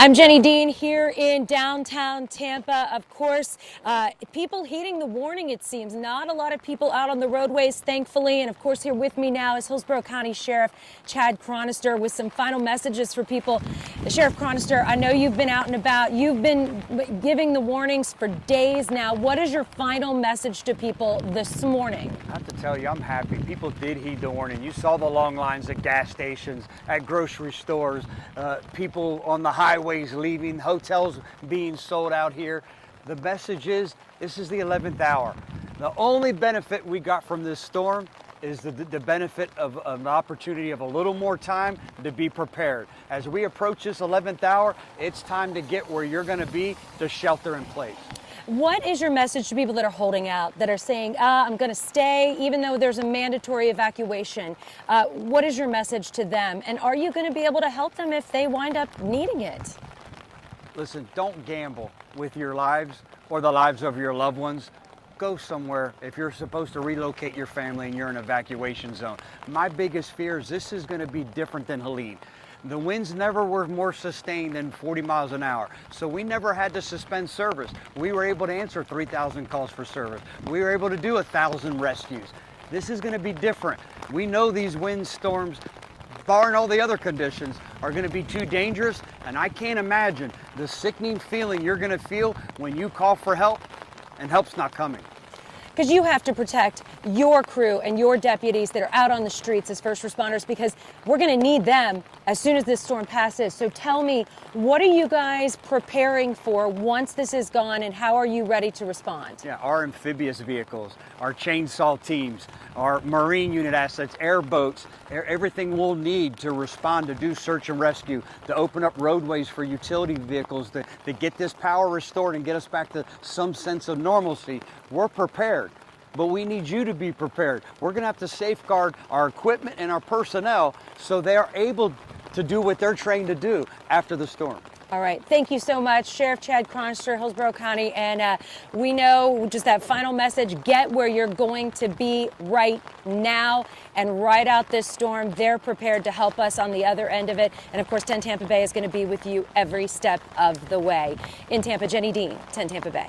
I'm Jenny Dean here in downtown Tampa. Of course, people heeding the warning, it seems. Not a lot of people out on the roadways, thankfully. And of course, here with me now is Hillsborough County Sheriff Chad Chronister with some final messages for people. Sheriff Chronister, I know you've been out and about. You've been giving the warnings for days now. What is your final message to people this morning? I have to tell you, I'm happy. People did heed the warning. You saw the long lines at gas stations, at grocery stores, people on the highways leaving, hotels being sold out here. The message is, this is the 11th hour. The only benefit we got from this storm is the benefit of an opportunity of a little more time to be prepared. As we approach this 11th hour, it's time to get where you're going to be to shelter in place. What is your message to people that are holding out, that are saying, I'm going to stay, even though there's a mandatory evacuation? What is your message to them? And are you going to be able to help them if they wind up needing it? Listen, don't gamble with your lives or the lives of your loved ones. Go somewhere if you're supposed to relocate your family and you're in an evacuation zone. My biggest fear is this is going to be different than Helene. The winds never were more sustained than 40 miles an hour, so we never had to suspend service. We were able to answer 3,000 calls for service. We were able to do 1,000 rescues. This is going to be different. We know these wind storms, barring all the other conditions, are going to be too dangerous, and I can't imagine the sickening feeling you're going to feel when you call for help and help's not coming. Because you have to protect your crew and your deputies that are out on the streets as first responders, because we're going to need them as soon as this storm passes. So tell me, what are you guys preparing for once this is gone, and how are you ready to respond? Yeah, our amphibious vehicles, our chainsaw teams, our marine unit assets, airboats, everything we'll need to respond, to do search and rescue, to open up roadways for utility vehicles, to get this power restored and get us back to some sense of normalcy. We're prepared, but we need you to be prepared. We're going to have to safeguard our equipment and our personnel so they are able to do what they're trained to do after the storm. All right. Thank you so much, Sheriff Chad Chronister, Hillsborough County. And we know just that final message, get where you're going to be right now and ride out this storm. They're prepared to help us on the other end of it. And of course, 10 Tampa Bay is going to be with you every step of the way. In Tampa, Jenny Dean, 10 Tampa Bay.